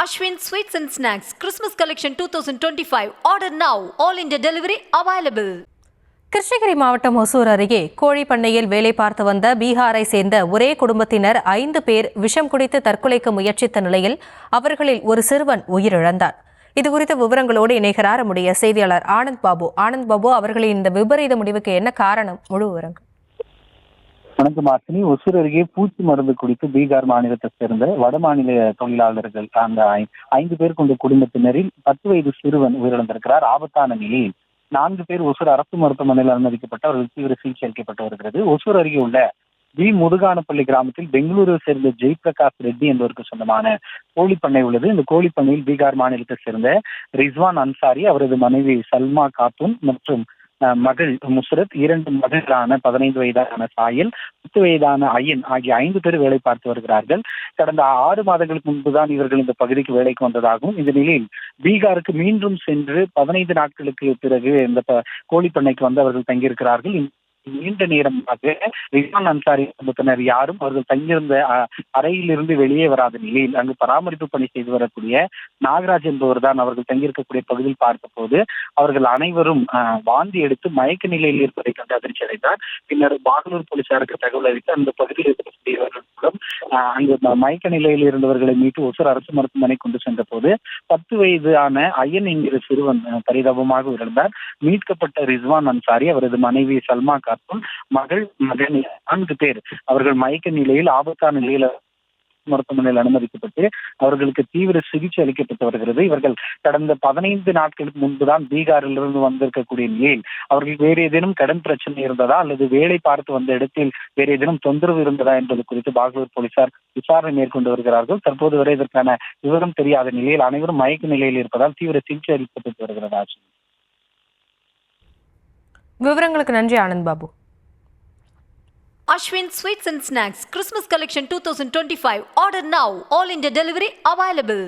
Ashwin Sweets and Snacks Christmas Collection 2025. Order now. All India delivery available. Krishnagiri மாவட்டம் ஒசூர் அருகே கோழி பண்ணையில் வேலை பார்த்து வந்த பீகாரை சேர்ந்த ஒரே குடும்பத்தினர் 5 பேர் விஷம் குடித்து தற்கொலைக்கு முயற்சித்த நிலையில் அவர்களில் ஒரு சிறுவன் உயிரிழந்தார். இதுகுறித்த விவரங்களோடு இணைகிறார் நம்முடைய செய்தியாளர் ஆனந்த் பாபு. அவர்களின் இந்த விபரீத முடிவுக்கு என்ன காரணம்? முழு விவரங்கள். வணக்கம் ஆசினி. ஒசூர் அருகே பூச்சி மருந்து குடித்து பீகார் மாநிலத்தை சேர்ந்த வடமாநில தொழிலாளர்கள் அந்த 5 பேர் கொண்ட குடும்பத்தினரில் 10 வயது சிறுவன் உயிரிழந்திருக்கிறார். ஆபத்தான நிலையில் 4 பேர் ஒசூர் அரசு மருத்துவமனையில் அனுமதிக்கப்பட்டு அவர்கள் தீவிர சிகிச்சை அளிக்கப்பட்டு வருகிறது. ஒசூர் அருகே உள்ள வி முதுகானப்பள்ளி கிராமத்தில் பெங்களூரு சேர்ந்த ஜெய்பிரகாஷ் ரெட்டி என்பவருக்கு சொந்தமான கோழி பண்ணை உள்ளது. இந்த கோழி பண்ணையில் பீகார் மாநிலத்தை சேர்ந்த ரிஸ்வான் அன்சாரி, அவரது மனைவி சல்மா காத்தூன் மற்றும் மகள் முஸ்ரத், 2 மகள்களான 15 வயதான சாயல், 10 வயதான அயன் ஆகிய 5 பேர் வேலை பார்த்து வருகிறார்கள். கடந்த 6 மாதங்களுக்கு முன்புதான் இவர்கள் இந்த பகுதிக்கு வேலைக்கு வந்ததாகவும், இந்த நிலையில் பீகாருக்கு மீண்டும் சென்று 15 நாட்களுக்கு பிறகு இந்த கோழி பண்ணைக்கு வந்து அவர்கள் தங்கியிருக்கிறார்கள். நீண்ட நேரமாக ரிஸ்வான் அன்சாரி குடும்பத்தினர் யாரும் அவர்கள் தங்கியிருந்த அறையிலிருந்து வெளியே வராத நிலையில் அங்கு பராமரிப்பு பணி செய்து வரக்கூடிய நாகராஜ் என்பவர் தான் அவர்கள் தங்கியிருக்கக்கூடிய பகுதியில் பார்த்தபோது அவர்கள் அனைவரும் வாந்தி எடுத்து மயக்க நிலையில் இருப்பதை கண்டு அதிர்ச்சி அடைந்தார். பின்னர் பாகலூர் போலீசாருக்கு தகவல் அளித்து அந்த பகுதியில் இருக்கக்கூடியவர்கள் மூலம் அங்கு மயக்க நிலையில் இருந்தவர்களை மீட்டு ஒசூர் அரசு மருத்துவமனை கொண்டு சென்ற போது 10 வயதான அயன் என்கிற சிறுவன் பரிதாபமாக உயிரிழந்தார். மீட்கப்பட்ட ரிஸ்வான் அன்சாரி, அவரது மனைவி சல்மா மகள், மகன் 4 பேர் அவர்கள் மயக்க நிலையில் ஆபத்தான நிலையில் மருத்துவமனையில் அனுமதிக்கப்பட்டு அவர்களுக்கு தீவிர சிகிச்சை அளிக்கப்பட்டு வருகிறது. இவர்கள் கடந்த 15 நாட்களுக்கு முன்புதான் பீகாரிலிருந்து வந்திருக்கக்கூடிய நிலையில் அவர்களுக்கு வேறு ஏதேனும் கடன் பிரச்சனை இருந்ததா அல்லது வேலை பார்த்து வந்த இடத்தில் வேறு ஏதேனும் தொந்தரவு இருந்ததா என்பது குறித்து பாகலூர் போலீசார் விசாரணை மேற்கொண்டு வருகிறார்கள். தற்போது வரை இதற்கான விவரம் தெரியாத நிலையில் அனைவரும் மயக்க நிலையில் இருப்பதால் தீவிர சிகிச்சை அளிக்கப்பட்டு வருகிறது. விவரங்களுக்கு நன்றி Anand Babu. Ashwin Sweets and Snacks Christmas Collection 2025. Order now. All India delivery available.